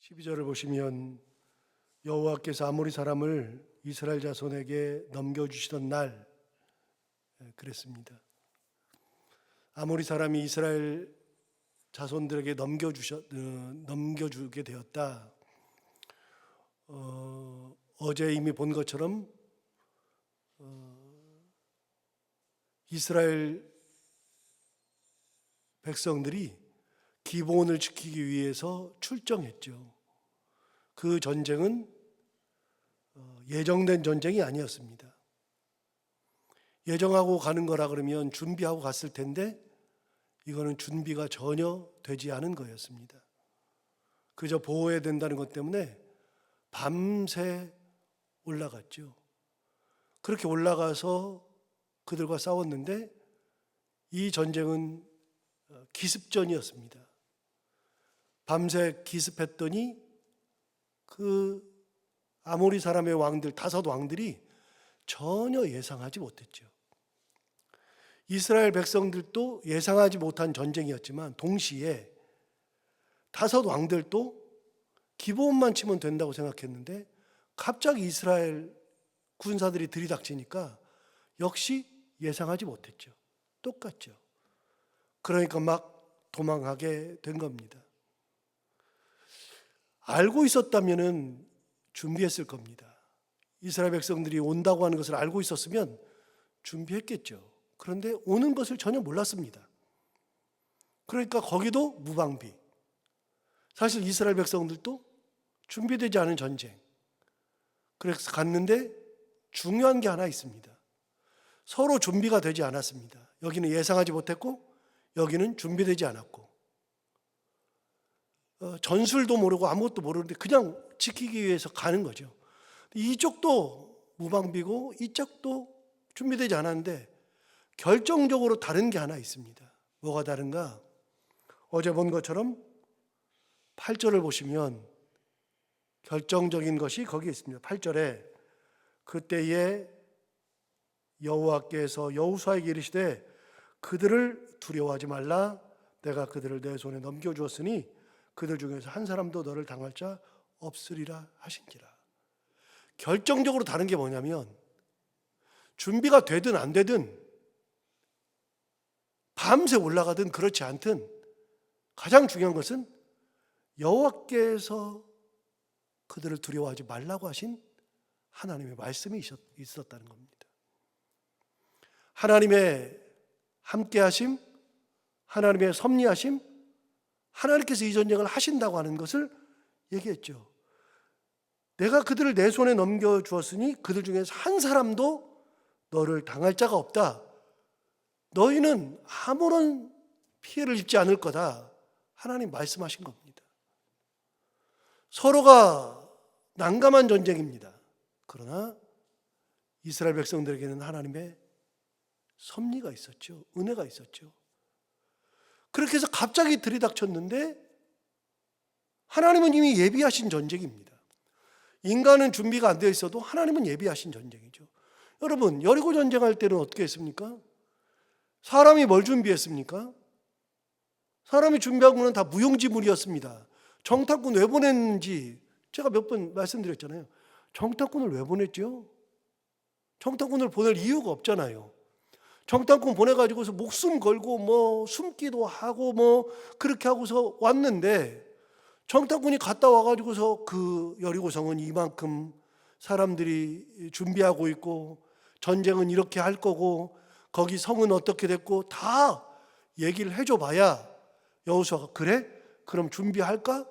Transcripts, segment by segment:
12절을 보시면 여호와께서 아모리 사람을 이스라엘 자손에게 넘겨주시던 날 그랬습니다. 아모리 사람이 이스라엘 자손들에게 넘겨주게 되었다. 어제 이미 본 것처럼 이스라엘 백성들이 기브온을 지키기 위해서 출정했죠. 그 전쟁은 예정된 전쟁이 아니었습니다. 예정하고 가는 거라 그러면 준비하고 갔을 텐데 이거는 준비가 전혀 되지 않은 거였습니다. 그저 보호해야 된다는 것 때문에 밤새 올라갔죠. 그렇게 올라가서 그들과 싸웠는데 이 전쟁은 기습전이었습니다. 밤새 기습했더니 그 아모리 사람의 왕들, 5 왕들이 전혀 예상하지 못했죠. 이스라엘 백성들도 예상하지 못한 전쟁이었지만 동시에 5 왕들도 기브온만 치면 된다고 생각했는데 갑자기 이스라엘 군사들이 들이닥치니까 역시 예상하지 못했죠. 똑같죠. 그러니까 막 도망하게 된 겁니다. 알고 있었다면 준비했을 겁니다. 이스라엘 백성들이 온다고 하는 것을 알고 있었으면 준비했겠죠. 그런데 오는 것을 전혀 몰랐습니다. 그러니까 거기도 무방비. 사실 이스라엘 백성들도 준비되지 않은 전쟁. 그래서 갔는데 중요한 게 하나 있습니다. 서로 준비가 되지 않았습니다. 여기는 예상하지 못했고 여기는 준비되지 않았고 전술도 모르고 아무것도 모르는데 그냥 지키기 위해서 가는 거죠. 이쪽도 무방비고 이쪽도 준비되지 않았는데 결정적으로 다른 게 하나 있습니다. 뭐가 다른가? 어제 본 것처럼 8절을 보시면 결정적인 것이 거기에 있습니다. 8절에 그때에 여호와께서 여호수아에게 이르시되 그들을 두려워하지 말라. 내가 그들을 내 손에 넘겨주었으니 그들 중에서 한 사람도 너를 당할 자 없으리라 하신지라. 결정적으로 다른 게 뭐냐면 준비가 되든 안 되든 밤새 올라가든 그렇지 않든 가장 중요한 것은 여호와께서 그들을 두려워하지 말라고 하신 하나님의 말씀이 있었다는 겁니다. 하나님의 함께하심, 하나님의 섭리하심, 하나님께서 이 전쟁을 하신다고 하는 것을 얘기했죠. 내가 그들을 내 손에 넘겨주었으니 그들 중에서 한 사람도 너를 당할 자가 없다. 너희는 아무런 피해를 입지 않을 거다. 하나님 말씀하신 겁니다. 서로가 난감한 전쟁입니다. 그러나 이스라엘 백성들에게는 하나님의 섭리가 있었죠. 은혜가 있었죠. 그렇게 해서 갑자기 들이닥쳤는데 하나님은 이미 예비하신 전쟁입니다. 인간은 준비가 안 되어 있어도 하나님은 예비하신 전쟁이죠. 여러분, 여리고 전쟁할 때는 어떻게 했습니까? 사람이 뭘 준비했습니까? 사람이 준비한 것은 다 무용지물이었습니다. 정탐꾼 왜 보냈는지 제가 몇 번 말씀드렸잖아요. 정탐꾼을 왜 보냈죠? 정탐꾼을 보낼 이유가 없잖아요. 정탐꾼 보내가지고서 목숨 걸고 숨기도 하고 그렇게 하고서 왔는데 정탐꾼이 갔다 와가지고서 그 여리고성은 이만큼 사람들이 준비하고 있고 전쟁은 이렇게 할 거고 거기 성은 어떻게 됐고 다 얘기를 해줘 봐야 여호수아가 그래? 그럼 준비할까?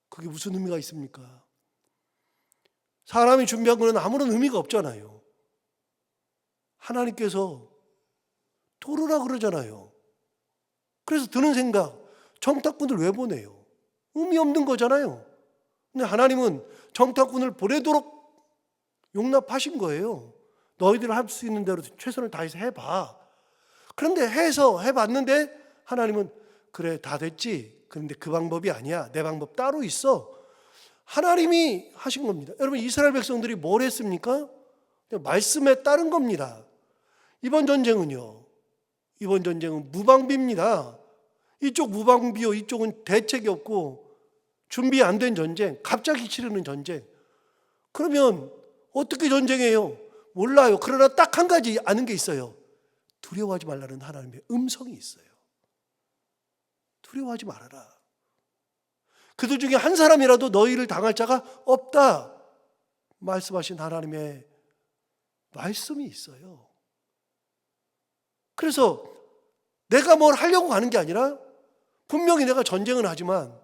그게 무슨 의미가 있습니까? 사람이 준비한 거는 아무런 의미가 없잖아요. 하나님께서 도르라 그러잖아요. 그래서 드는 생각, 정탐꾼을 왜 보내요? 의미 없는 거잖아요. 근데 하나님은 정탐꾼을 보내도록 용납하신 거예요. 너희들 할 수 있는 대로 최선을 다해서 해봐. 그런데 해봤는데 하나님은 그래 다 됐지. 그런데 그 방법이 아니야. 내 방법 따로 있어. 하나님이 하신 겁니다. 여러분 이스라엘 백성들이 뭘 했습니까? 말씀에 따른 겁니다. 이번 전쟁은 무방비입니다. 이쪽 무방비요, 이쪽은 대책이 없고 준비 안 된 전쟁, 갑자기 치르는 전쟁. 그러면 어떻게 전쟁해요? 몰라요. 그러나 딱 한 가지 아는 게 있어요. 두려워하지 말라는 하나님의 음성이 있어요. 두려워하지 말아라. 그들 중에 한 사람이라도 너희를 당할 자가 없다 말씀하신 하나님의 말씀이 있어요. 그래서 내가 뭘 하려고 가는 게 아니라 분명히 내가 전쟁은 하지만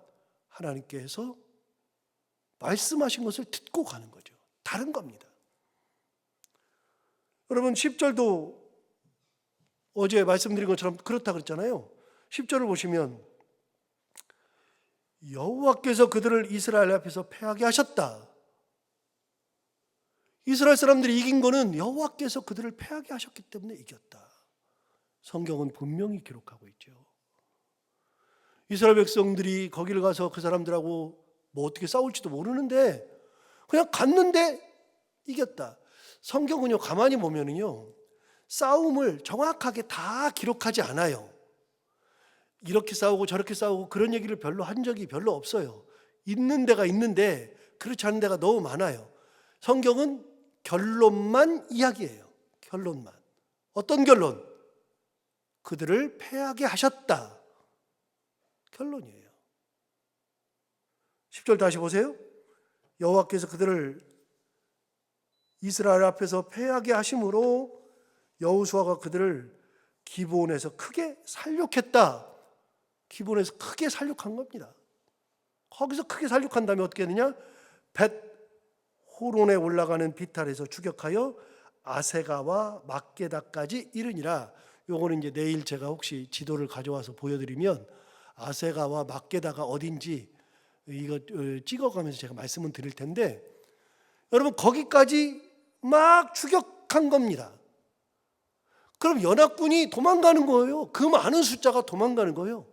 하나님께서 말씀하신 것을 듣고 가는 거죠. 다른 겁니다. 여러분 10절도 어제 말씀드린 것처럼 그렇다 그랬잖아요. 10절을 보시면 여호와께서 그들을 이스라엘 앞에서 패하게 하셨다. 이스라엘 사람들이 이긴 거는 여호와께서 그들을 패하게 하셨기 때문에 이겼다. 성경은 분명히 기록하고 있죠. 이스라엘 백성들이 거기를 가서 그 사람들하고 뭐 어떻게 싸울지도 모르는데 그냥 갔는데 이겼다. 성경은요 가만히 보면은요 싸움을 정확하게 다 기록하지 않아요. 이렇게 싸우고 저렇게 싸우고 그런 얘기를 별로 한 적이 별로 없어요. 있는 데가 있는데 그렇지 않은 데가 너무 많아요. 성경은 결론만 이야기해요. 결론만. 어떤 결론? 그들을 패하게 하셨다. 결론이에요. 10절 다시 보세요. 여호와께서 그들을 이스라엘 앞에서 패하게 하심으로 여호수아가 그들을 기브온에서 크게 살육했다. 기브온에서 크게 살육한 겁니다. 거기서 크게 살육한 다음에 어떻게 했느냐? 벳 호론에 올라가는 비탈에서 추격하여 아세가와 막게다까지 이르니라. 요거는 이제 내일 제가 혹시 지도를 가져와서 보여드리면 아세가와 막게다가 어딘지 이거 찍어가면서 제가 말씀을 드릴 텐데 여러분 거기까지 막 추격한 겁니다. 그럼 연합군이 도망가는 거예요. 그 많은 숫자가 도망가는 거예요.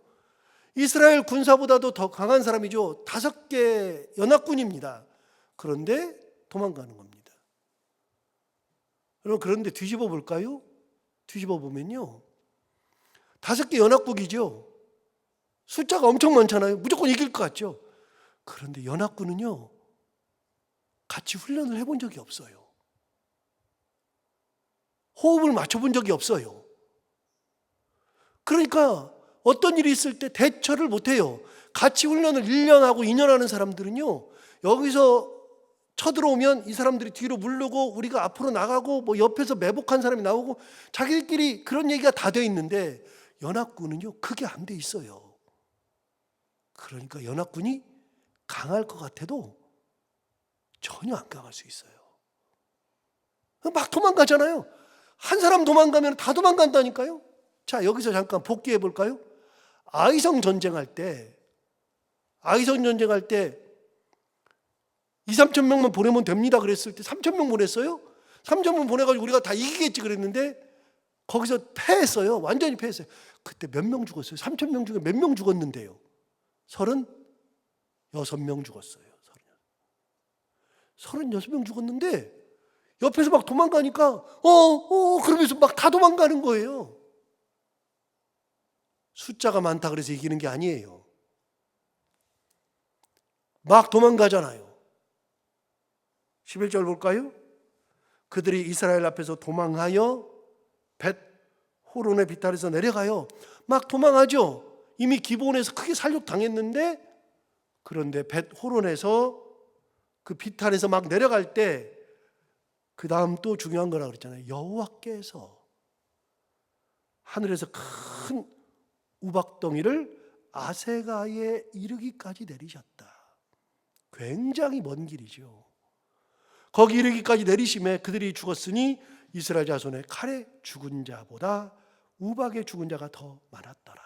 이스라엘 군사보다도 더 강한 사람이죠. 5개 연합군입니다. 그런데 도망가는 겁니다. 여러분 그런데 뒤집어 볼까요? 뒤집어 보면요 5개 연합국이죠. 숫자가 엄청 많잖아요. 무조건 이길 것 같죠. 그런데 연합군은요 같이 훈련을 해본 적이 없어요. 호흡을 맞춰본 적이 없어요. 그러니까 어떤 일이 있을 때 대처를 못해요. 같이 훈련을 1년 하고 2년 하는 사람들은요 여기서 쳐들어오면 이 사람들이 뒤로 물르고 우리가 앞으로 나가고 뭐 옆에서 매복한 사람이 나오고 자기들끼리 그런 얘기가 다 돼 있는데 연합군은요 그게 안 돼 있어요. 그러니까 연합군이 강할 것 같아도 전혀 안 강할 수 있어요. 막 도망가잖아요. 한 사람 도망가면 다 도망간다니까요. 자 여기서 잠깐 복귀해 볼까요? 아이성 전쟁할 때 2, 3천 명만 보내면 됩니다 그랬을 때 3천 명 보냈어요. 3천 명 보내가지고 우리가 다 이기겠지 그랬는데 거기서 패했어요. 완전히 패했어요. 그때 몇 명 죽었어요? 3천 명 중에 몇 명 죽었는데요? 36명 죽었어요. 36명 죽었는데 옆에서 막 도망가니까 그러면서 막 다 도망가는 거예요. 숫자가 많다 그래서 이기는 게 아니에요. 막 도망가잖아요. 11절 볼까요? 그들이 이스라엘 앞에서 도망하여 벳 호론의 비탈에서 내려가요. 막 도망하죠. 이미 기브온에서 크게 살육당했는데 그런데 벳 호론에서 그 비탈에서 막 내려갈 때 그 다음 또 중요한 거라고 그랬잖아요. 여호와께서 하늘에서 큰 우박덩이를 아세가에 이르기까지 내리셨다. 굉장히 먼 길이죠. 거기 이르기까지 내리심에 그들이 죽었으니 이스라엘 자손의 칼에 죽은 자보다 우박에 죽은 자가 더 많았더라.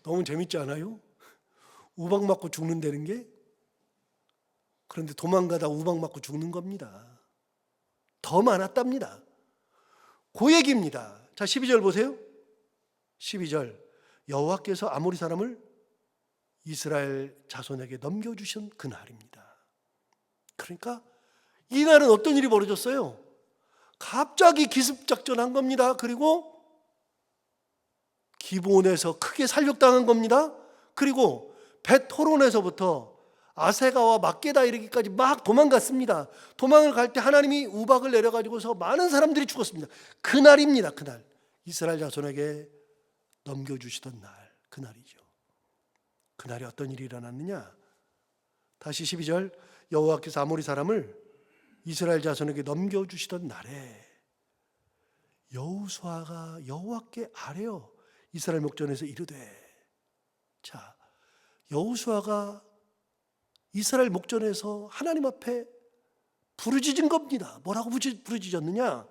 너무 재밌지 않아요? 우박 맞고 죽는다는 게? 그런데 도망가다 우박 맞고 죽는 겁니다. 더 많았답니다. 그 얘기입니다. 자 12절 보세요. 12절 여호와께서 아모리 사람을 이스라엘 자손에게 넘겨주신 그날입니다. 그러니까 이날은 어떤 일이 벌어졌어요? 갑자기 기습작전한 겁니다. 그리고 기브온에서 크게 살육당한 겁니다. 그리고 벳호론에서부터 아세가와 막게다 이르기까지 막 도망갔습니다. 도망을 갈 때 하나님이 우박을 내려가지고서 많은 사람들이 죽었습니다. 그날입니다. 그날 이스라엘 자손에게 넘겨주시던 날, 그날이죠. 그날에 어떤 일이 일어났느냐? 다시 12절, 여호와께서 아모리 사람을 이스라엘 자손에게 넘겨주시던 날에 여호수아가 여호와께 아뢰어 이스라엘 목전에서 이르되, 자, 여호수아가 이스라엘 목전에서 하나님 앞에 부르짖은 겁니다. 뭐라고 부르짖었느냐?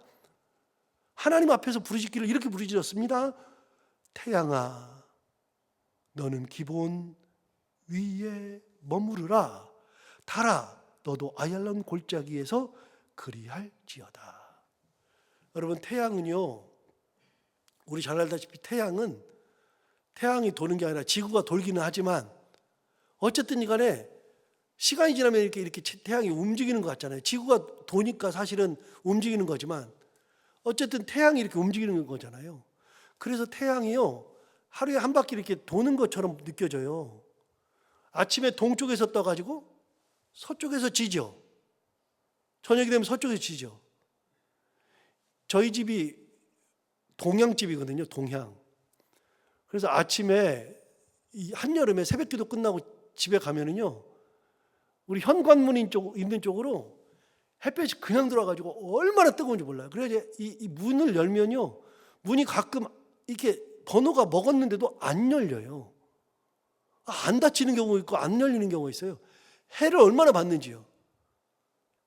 하나님 앞에서 부르짖기를 이렇게 부르짖었습니다. 태양아, 너는 기본 위에 머무르라. 달아, 너도 아얄론 골짜기에서 그리할지어다. 여러분, 태양은요, 우리 잘 알다시피 태양이 도는 게 아니라 지구가 돌기는 하지만 어쨌든 간에 시간이 지나면 이렇게 태양이 움직이는 것 같잖아요. 지구가 도니까 사실은 움직이는 거지만 어쨌든 태양이 이렇게 움직이는 거잖아요. 그래서 태양이요, 하루에 한 바퀴 이렇게 도는 것처럼 느껴져요. 아침에 동쪽에서 떠가지고 서쪽에서 지죠. 저녁이 되면 서쪽에서 지죠. 저희 집이 동양집이거든요. 동양. 그래서 아침에 이 한여름에 새벽기도 끝나고 집에 가면은요, 우리 현관문 있는 쪽으로 햇볕이 그냥 들어와가지고 얼마나 뜨거운지 몰라요. 그래서 이 문을 열면요, 문이 가끔 이렇게 번호가 먹었는데도 안 열려요. 안 닫히는 경우가 있고 안 열리는 경우가 있어요. 해를 얼마나 받는지요.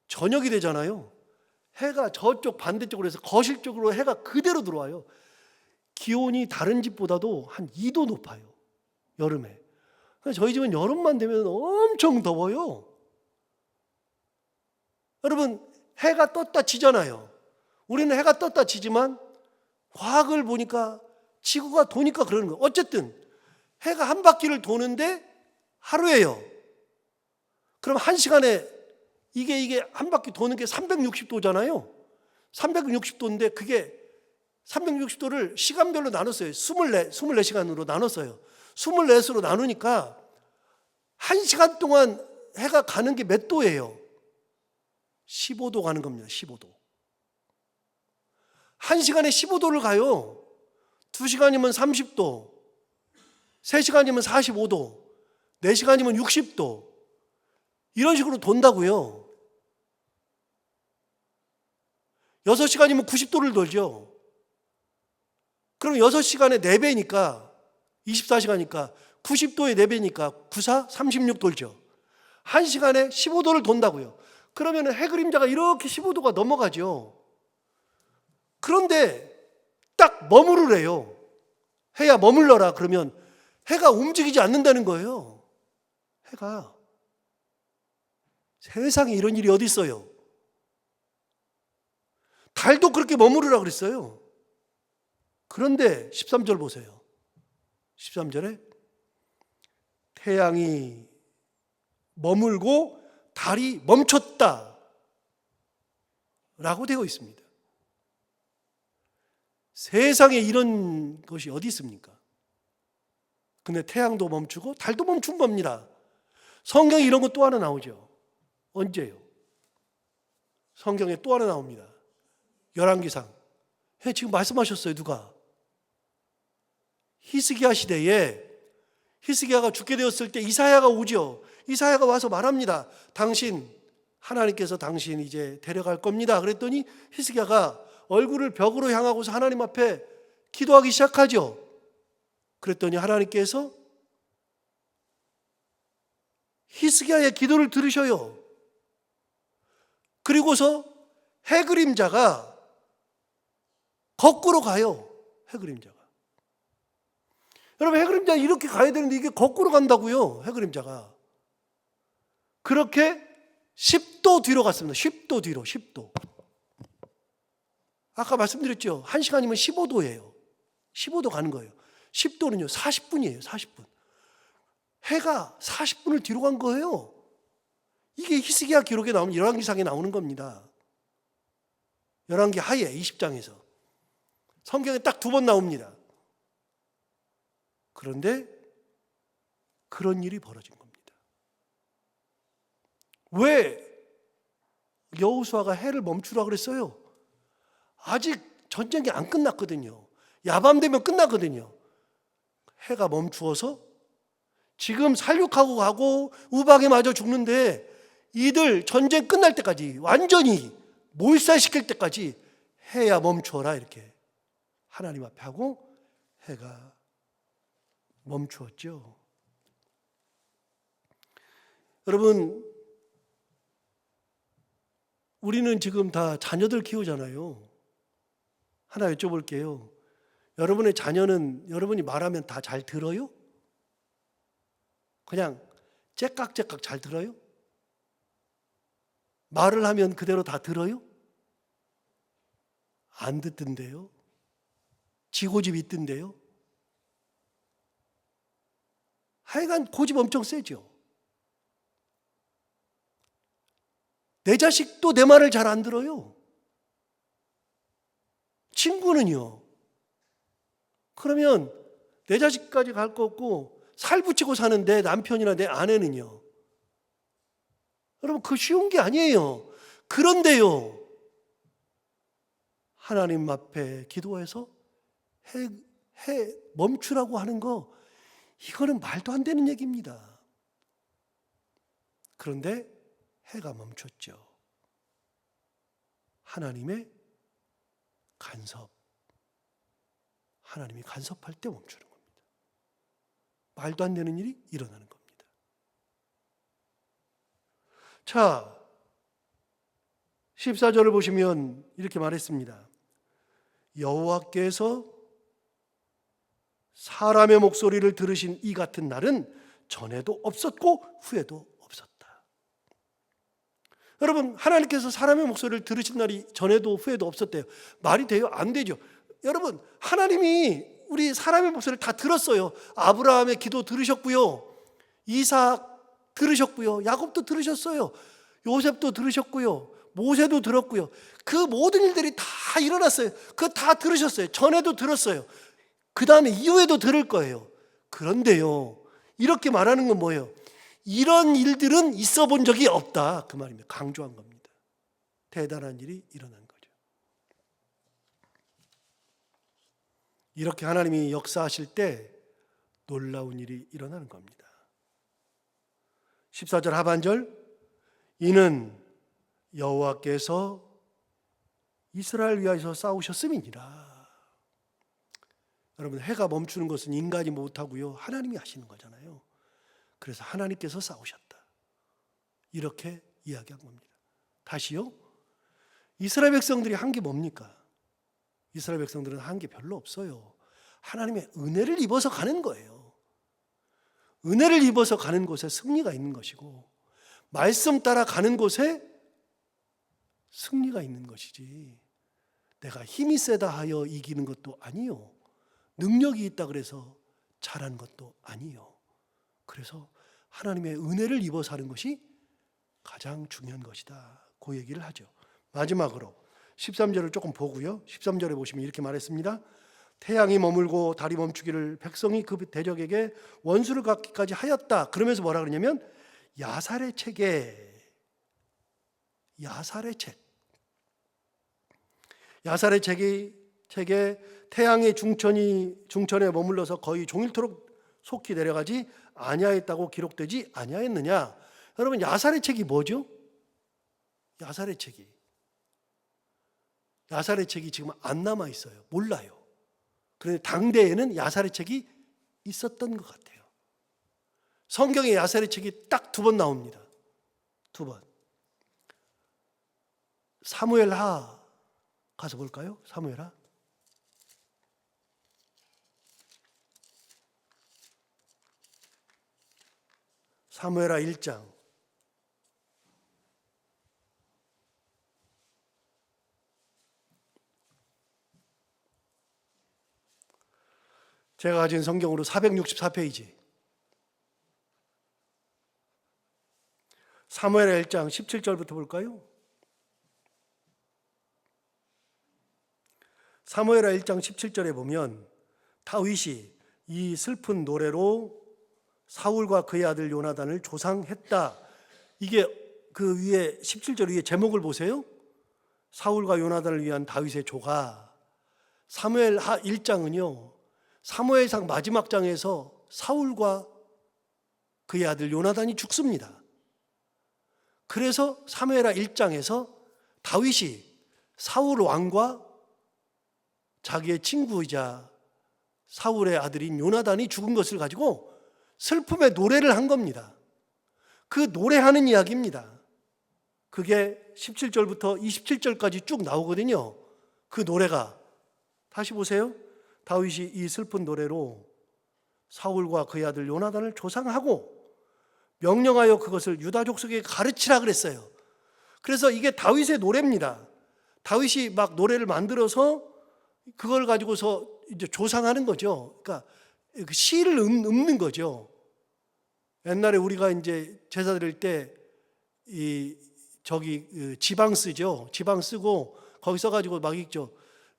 저녁이 되잖아요. 해가 저쪽 반대쪽으로 해서 거실 쪽으로 해가 그대로 들어와요. 기온이 다른 집보다도 한 2도 높아요. 여름에. 저희 집은 여름만 되면 엄청 더워요. 여러분, 해가 떴다 지잖아요. 우리는 해가 떴다 지지만 과학을 보니까 지구가 도니까 그러는 거예요. 어쨌든 해가 한 바퀴를 도는데 하루예요. 그럼 한 시간에 이게 한 바퀴 도는 게 360도잖아요. 360도인데 그게 360도를 시간별로 나눴어요. 24시간으로 나눴어요. 24시로 나누니까 한 시간 동안 해가 가는 게 몇 도예요? 15도 가는 겁니다. 15도. 한 시간에 15도를 가요. 2시간이면 30도, 3시간이면 45도, 4시간이면 60도. 이런 식으로 돈다고요. 6시간이면 90도를 돌죠. 그럼 6시간에 4배니까 24시간이니까 90도에 4배니까 94, 36 돌죠. 1시간에 15도를 돈다고요. 그러면 해 그림자가 이렇게 15도가 넘어가죠. 그런데 딱 머무르래요. 해야 머물러라. 그러면 해가 움직이지 않는다는 거예요. 해가. 세상에 이런 일이 어디 있어요? 달도 그렇게 머무르라 그랬어요. 그런데 13절 보세요. 13절에 태양이 머물고 달이 멈췄다 라고 되어 있습니다. 세상에 이런 것이 어디 있습니까? 근데 태양도 멈추고 달도 멈춘 겁니다. 성경에 이런 거 또 하나 나오죠. 언제요? 성경에 또 하나 나옵니다. 열왕기상. 지금 말씀하셨어요. 누가? 히스기야 시대에 히스기야가 죽게 되었을 때 이사야가 오죠. 이사야가 와서 말합니다. 하나님께서 당신 이제 데려갈 겁니다. 그랬더니 히스기야가 얼굴을 벽으로 향하고서 하나님 앞에 기도하기 시작하죠. 그랬더니 하나님께서 히스기야의 기도를 들으셔요. 그리고서 해 그림자가 거꾸로 가요. 해 그림자가. 여러분, 해 그림자 이렇게 가야 되는데 이게 거꾸로 간다고요. 해 그림자가. 그렇게 10도 뒤로 갔습니다. 10도 뒤로. 10도. 아까 말씀드렸죠. 1시간이면 15도예요. 15도 가는 거예요. 10도는요 40분이에요. 40분. 해가 40분을 뒤로 간 거예요. 이게 히스기야 기록에 나오는 열왕기상에 나오는 겁니다. 열왕기 하에 20장에서 성경에 딱 2번 나옵니다. 그런데 그런 일이 벌어진 겁니다. 왜 여호수아가 해를 멈추라 그랬어요? 아직 전쟁이 안 끝났거든요. 야밤 되면 끝나거든요. 해가 멈추어서 지금 살육하고 가고 우박에 맞아 죽는데 이들 전쟁 끝날 때까지 완전히 몰살시킬 때까지 해야 멈추어라 이렇게 하나님 앞에 하고 해가 멈추었죠. 여러분, 우리는 지금 다 자녀들 키우잖아요. 하나 여쭤볼게요. 여러분의 자녀는 여러분이 말하면 다 잘 들어요? 그냥 째깍째깍 잘 들어요? 말을 하면 그대로 다 들어요? 안 듣던데요? 지고집 있던데요? 하여간 고집 엄청 세죠. 내 자식도 내 말을 잘 안 들어요. 친구는요. 그러면 내 자식까지 갈 거 없고 살 붙이고 사는 내 남편이나 내 아내는요. 여러분, 그거 쉬운 게 아니에요. 그런데요, 하나님 앞에 기도해서 해 멈추라고 하는 거, 이거는 말도 안 되는 얘기입니다. 그런데 해가 멈췄죠. 하나님의 간섭. 하나님이 간섭할 때 멈추는 겁니다. 말도 안 되는 일이 일어나는 겁니다. 자, 14절을 보시면 이렇게 말했습니다. 여호와께서 사람의 목소리를 들으신 이 같은 날은 전에도 없었고 후에도 없었다. 여러분, 하나님께서 사람의 목소리를 들으신 날이 전에도 후에도 없었대요. 말이 돼요? 안 되죠. 여러분, 하나님이 우리 사람의 목소리를 다 들었어요. 아브라함의 기도 들으셨고요. 이삭 들으셨고요. 야곱도 들으셨어요. 요셉도 들으셨고요. 모세도 들었고요. 그 모든 일들이 다 일어났어요. 그거 다 들으셨어요. 전에도 들었어요. 그 다음에 이후에도 들을 거예요. 그런데요, 이렇게 말하는 건 뭐예요? 이런 일들은 있어 본 적이 없다, 그 말입니다. 강조한 겁니다. 대단한 일이 일어난 거죠. 이렇게 하나님이 역사하실 때 놀라운 일이 일어나는 겁니다. 14절 하반절, 이는 여호와께서 이스라엘 위하여서 싸우셨음이니라. 여러분, 해가 멈추는 것은 인간이 못하고요, 하나님이 하시는 거잖아요. 그래서 하나님께서 싸우셨다, 이렇게 이야기한 겁니다. 다시요, 이스라엘 백성들이 한 게 뭡니까? 이스라엘 백성들은 한 게 별로 없어요. 하나님의 은혜를 입어서 가는 거예요. 은혜를 입어서 가는 곳에 승리가 있는 것이고, 말씀 따라 가는 곳에 승리가 있는 것이지, 내가 힘이 세다 하여 이기는 것도 아니요, 능력이 있다 그래서 잘하는 것도 아니요. 그래서 하나님의 은혜를 입어 사는 것이 가장 중요한 것이다, 그 얘기를 하죠. 마지막으로 13절을 조금 보고요, 13절에 보시면 이렇게 말했습니다. 태양이 머물고 달이 멈추기를 백성이 그 대적에게 원수를 갚기까지 하였다. 그러면서 뭐라 그러냐면 야살의 책에, 야살의 책에 태양의 중천에 머물러서 거의 종일토록 속히 내려가지 아니하였다고 기록되지 아니하였느냐. 여러분, 야살의 책이 뭐죠? 야살의 책이 지금 안 남아 있어요. 몰라요. 그런데 당대에는 야살의 책이 있었던 것 같아요. 성경에 야살의 책이 딱 2번 나옵니다. 2번. 사무엘하 가서 볼까요? 사무엘하. 사무엘하 1장. 제가 가진 성경으로 464페이지. 사무엘하 1장 17절부터 볼까요? 사무엘하 1장 17절에 보면 다윗이 이 슬픈 노래로 사울과 그의 아들 요나단을 조상했다. 이게 그 위에 17절 위에 제목을 보세요. 사울과 요나단을 위한 다윗의 조가. 사무엘하 1장은요, 사무엘상 마지막 장에서 사울과 그의 아들 요나단이 죽습니다. 그래서 사무엘하 1장에서 다윗이 사울 왕과 자기의 친구이자 사울의 아들인 요나단이 죽은 것을 가지고 슬픔의 노래를 한 겁니다. 그 노래하는 이야기입니다. 그게 17절부터 27절까지 쭉 나오거든요. 그 노래가. 다시 보세요. 다윗이 이 슬픈 노래로 사울과 그의 아들 요나단을 조상하고 명령하여 그것을 유다 족속에게 가르치라 그랬어요. 그래서 이게 다윗의 노래입니다. 다윗이 막 노래를 만들어서 그걸 가지고서 이제 조상하는 거죠. 그러니까 그 시를 읊는 거죠. 옛날에 우리가 이제 제사 드릴 때 지방 쓰죠. 지방 쓰고 거기 써가지고 막 읽죠.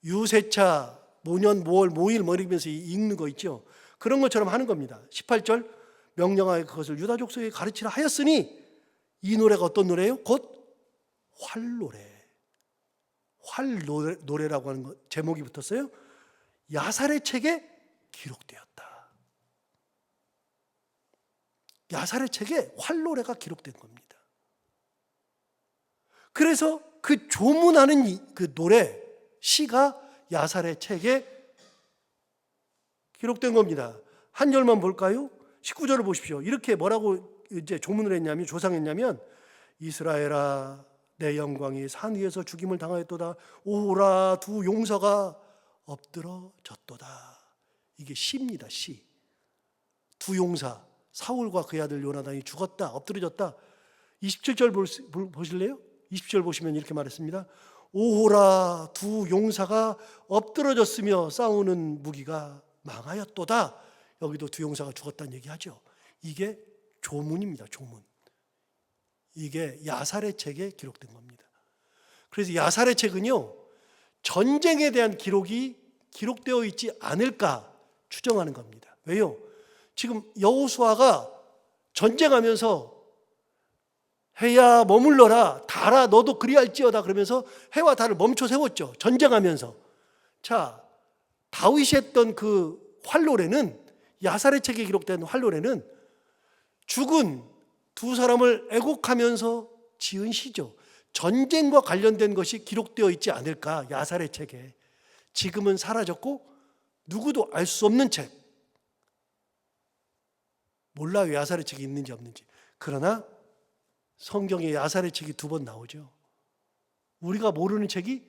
유세차, 모년, 모월, 모일 뭐 이러면서 읽는 거 있죠. 그런 것처럼 하는 겁니다. 18절 명령하여 그것을 유다 족속에게 가르치라 하였으니 이 노래가 어떤 노래예요? 곧 활노래. 활노래라고 하는 거 제목이 붙었어요. 야살의 책에 기록되었다. 야살의 책에 활노래가 기록된 겁니다. 그래서 그 조문하는 그 노래, 시가 야살의 책에 기록된 겁니다. 한 절만 볼까요? 19절을 보십시오. 이렇게 뭐라고 이제 조문을 했냐면, 조상했냐면, 이스라엘아, 내 영광이 산 위에서 죽임을 당하였도다. 오호라, 두 용사가 엎드러졌도다. 이게 시입니다, 시. 두 용사, 사울과 그의 아들 요나단이 죽었다, 엎드러졌다. 27절 보실래요? 20절 보시면 이렇게 말했습니다. 오호라, 두 용사가 엎드러졌으며 싸우는 무기가 망하였도다. 여기도 두 용사가 죽었다는 얘기하죠. 이게 조문입니다, 조문. 이게 야살의 책에 기록된 겁니다. 그래서 야살의 책은요, 전쟁에 대한 기록이 기록되어 있지 않을까 추정하는 겁니다. 왜요? 지금 여호수아가 전쟁하면서 해야 머물러라, 달아 너도 그리할지어다 그러면서 해와 달을 멈춰 세웠죠. 전쟁하면서. 자, 다윗이 했던 그 활노래는, 야살의 책에 기록된 활노래는 죽은 두 사람을 애곡하면서 지은 시죠. 전쟁과 관련된 것이 기록되어 있지 않을까, 야살의 책에. 지금은 사라졌고 누구도 알 수 없는 책. 몰라요, 야살의 책이 있는지 없는지. 그러나 성경에 야살의 책이 2번 나오죠. 우리가 모르는 책이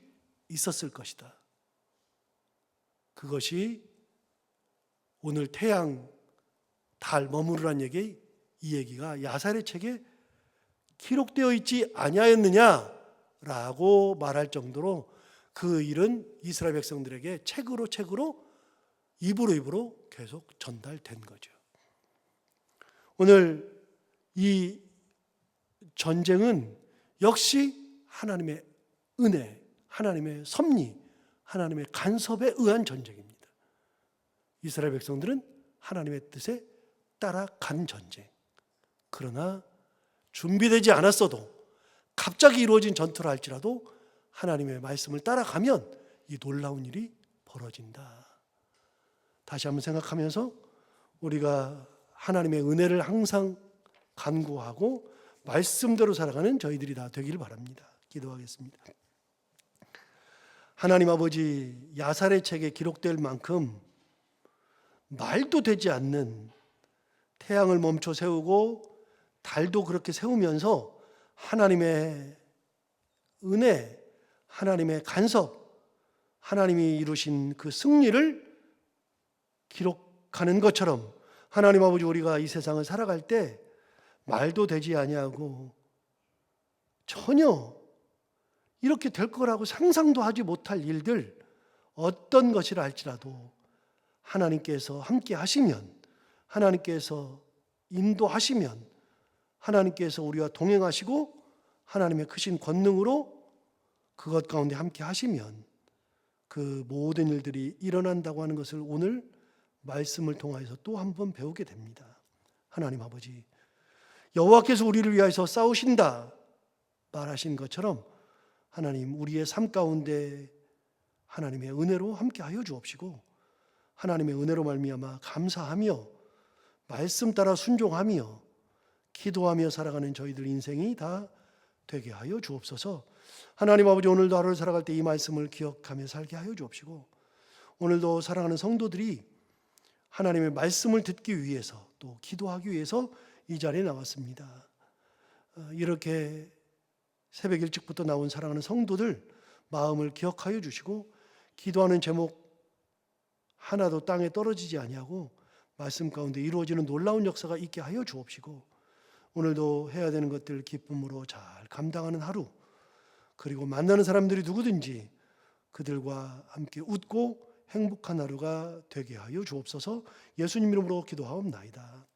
있었을 것이다. 그것이 오늘 태양, 달 머무르란 얘기, 이 얘기가 야살의 책에 기록되어 있지 아니하였느냐라고 말할 정도로 그 일은 이스라엘 백성들에게 책으로 입으로 계속 전달된 거죠. 오늘 이 전쟁은 역시 하나님의 은혜, 하나님의 섭리, 하나님의 간섭에 의한 전쟁입니다. 이스라엘 백성들은 하나님의 뜻에 따라간 전쟁. 그러나 준비되지 않았어도 갑자기 이루어진 전투라 할지라도 하나님의 말씀을 따라가면 이 놀라운 일이 벌어진다. 다시 한번 생각하면서 우리가 하나님의 은혜를 항상 간구하고 말씀대로 살아가는 저희들이 다 되기를 바랍니다. 기도하겠습니다. 하나님 아버지, 야살의 책에 기록될 만큼 말도 되지 않는 태양을 멈춰 세우고 달도 그렇게 세우면서 하나님의 은혜, 하나님의 간섭, 하나님이 이루신 그 승리를 기록하는 것처럼 하나님 아버지, 우리가 이 세상을 살아갈 때 말도 되지 아니하고 전혀 이렇게 될 거라고 상상도 하지 못할 일들, 어떤 것이라 할지라도 하나님께서 함께 하시면, 하나님께서 인도하시면, 하나님께서 우리와 동행하시고 하나님의 크신 권능으로 그것 가운데 함께 하시면 그 모든 일들이 일어난다고 하는 것을 오늘 말씀을 통해서 또 한 번 배우게 됩니다. 하나님 아버지, 여호와께서 우리를 위하여서 싸우신다 말하신 것처럼 하나님 우리의 삶 가운데 하나님의 은혜로 함께하여 주옵시고 하나님의 은혜로 말미암아 감사하며 말씀 따라 순종하며 기도하며 살아가는 저희들 인생이 다 되게 하여 주옵소서. 하나님 아버지, 오늘도 하루를 살아갈 때 이 말씀을 기억하며 살게 하여 주옵시고 오늘도 사랑하는 성도들이 하나님의 말씀을 듣기 위해서 또 기도하기 위해서 이 자리에 나왔습니다. 이렇게 새벽 일찍부터 나온 사랑하는 성도들 마음을 기억하여 주시고 기도하는 제목 하나도 땅에 떨어지지 아니하고 말씀 가운데 이루어지는 놀라운 역사가 있게 하여 주옵시고 오늘도 해야 되는 것들 기쁨으로 잘 감당하는 하루, 그리고 만나는 사람들이 누구든지 그들과 함께 웃고 행복한 하루가 되게 하여 주옵소서. 예수님 이름으로 기도하옵나이다.